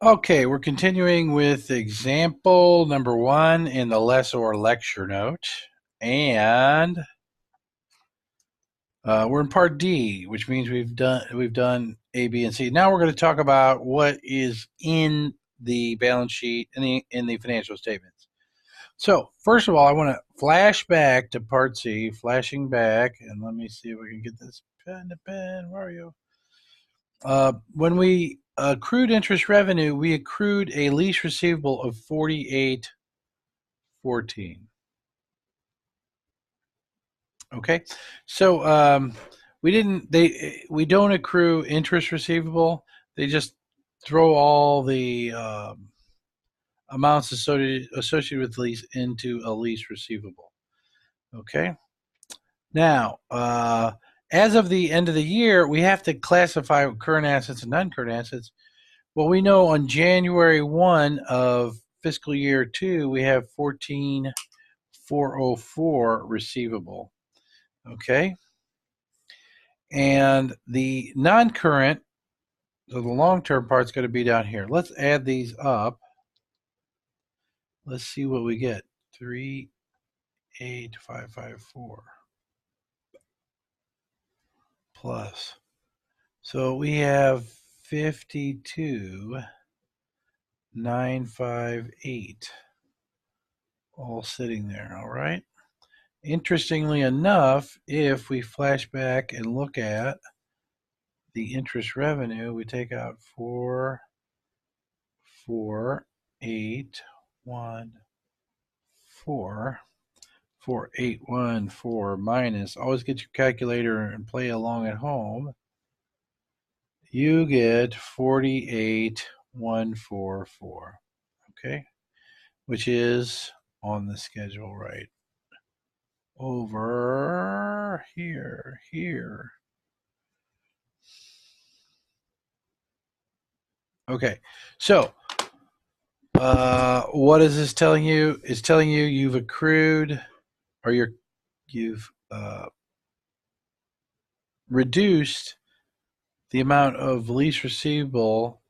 Okay, we're continuing with example number 1 in the lessor lecture note. And we're in part D, which means we've done A, B, and C. Now we're going to talk about what is in the balance sheet in the financial statements. So first of all, I want to flash back to part C, flashing back, and let me see if we can get this pen to pen. Where are you? When we accrued interest revenue, we accrued a lease receivable of 4814. Okay, so we don't accrue interest receivable. They just throw all the amounts associated with lease into a lease receivable. Okay. Now, as of the end of the year, we have to classify current assets and non-current assets. Well, we know on January 1 of fiscal year 2, we have 14,404 receivable. Okay. And the non-current, so the long-term part's going to be down here. Let's add these up. Let's see what we get. 38554 plus. So we have 52,958 all sitting there. All right. Interestingly enough, if we flash back and look at the interest revenue, we take out 4814 minus, always get your calculator and play along at home. You get 48,144, okay, which is on the schedule right over here. Okay, so what is this telling you? It's telling you you've accrued, or you've reduced the amount of lease receivable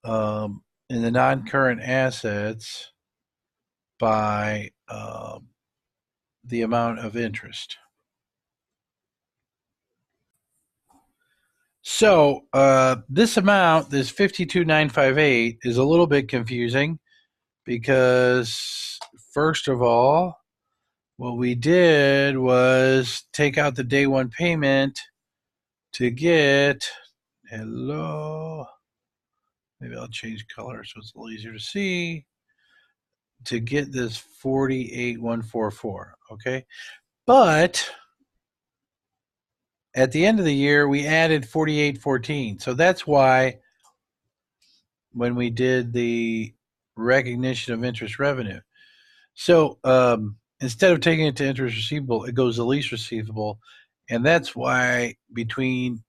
in the non-current assets by the amount of interest. So this amount, this 52,958, is a little bit confusing because, first of all, what we did was take out the day one payment to get, hello, maybe I'll change color so it's a little easier to see, to get this 48,144, okay? But at the end of the year, we added 4814. So that's why when we did the recognition of interest revenue. So instead of taking it to interest receivable, it goes to lease receivable. And that's why between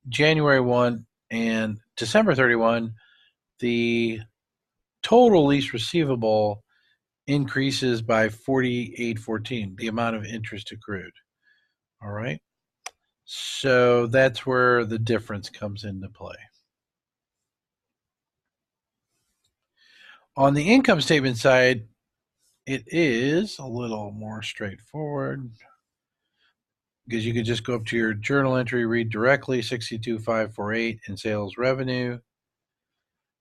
January 1 and December 31, the total lease receivable increases by 4814, the amount of interest accrued. All right. So that's where the difference comes into play. On the income statement side, it is a little more straightforward because you could just go up to your journal entry, read directly 62,548 in sales revenue,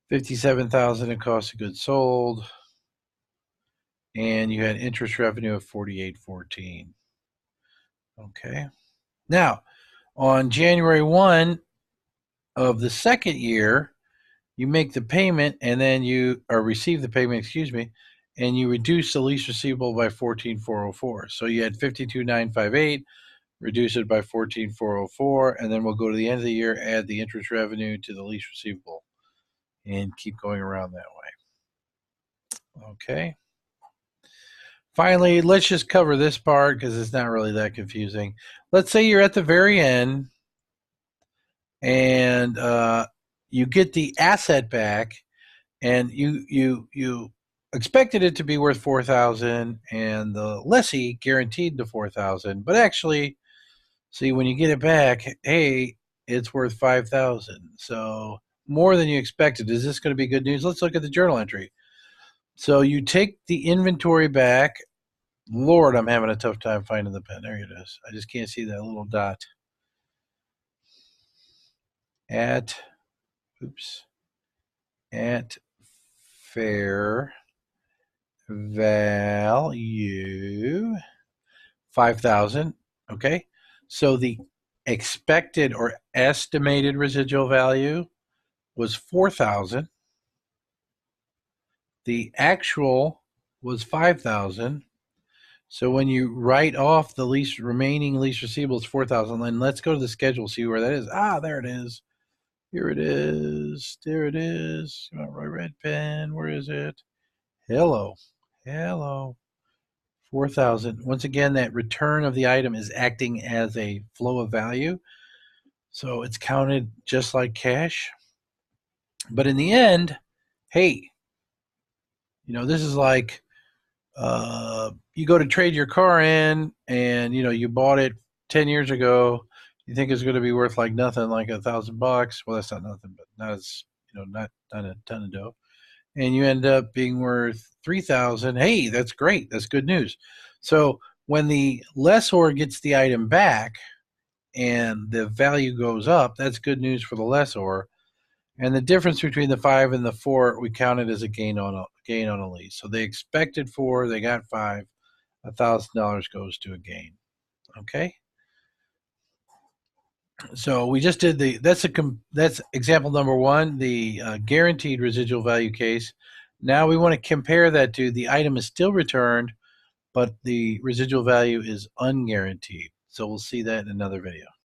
57,000 in cost of goods sold, and you had interest revenue of 4814. Okay. Now, on January 1 of the second year, you make the payment and then you receive the payment, excuse me, and you reduce the lease receivable by 14,404. So you had 52,958, reduce it by 14,404, and then we'll go to the end of the year, add the interest revenue to the lease receivable, and keep going around that way. Okay. Finally, let's just cover this part because it's not really that confusing. Let's say you're at the very end and you get the asset back, and you expected it to be worth 4,000, and the lessee guaranteed the 4,000, but actually, see, when you get it back, hey, it's worth 5,000. So more than you expected. Is this going to be good news? Let's look at the journal entry. So you take the inventory back. Lord, I'm having a tough time finding the pen. There it is. I just can't see that little dot. At fair value 5,000. Okay. So the expected or estimated residual value was 4,000. The actual was 5,000. So when you write off the remaining lease receivables, 4,000. And let's go to the schedule, see where that is. Ah, there it is. Here it is. There it is. My red pen. Where is it? Hello. 4,000. Once again, that return of the item is acting as a flow of value. So it's counted just like cash. But in the end, hey, this is like you go to trade your car in and, you bought it 10 years ago. You think it's going to be worth like nothing, like $1,000. Well, that's not nothing, but not as, not a ton of dough. And you end up being worth 3,000. Hey, that's great. That's good news. So when the lessor gets the item back and the value goes up, that's good news for the lessor. And the difference between the 5 and the 4, we counted as a gain on a lease. So they expected 4, they got 5. $1,000 goes to a gain. Okay. So we just did that's example number 1, the guaranteed residual value case. Now we want to compare that to the item is still returned, but the residual value is unguaranteed. So we'll see that in another video.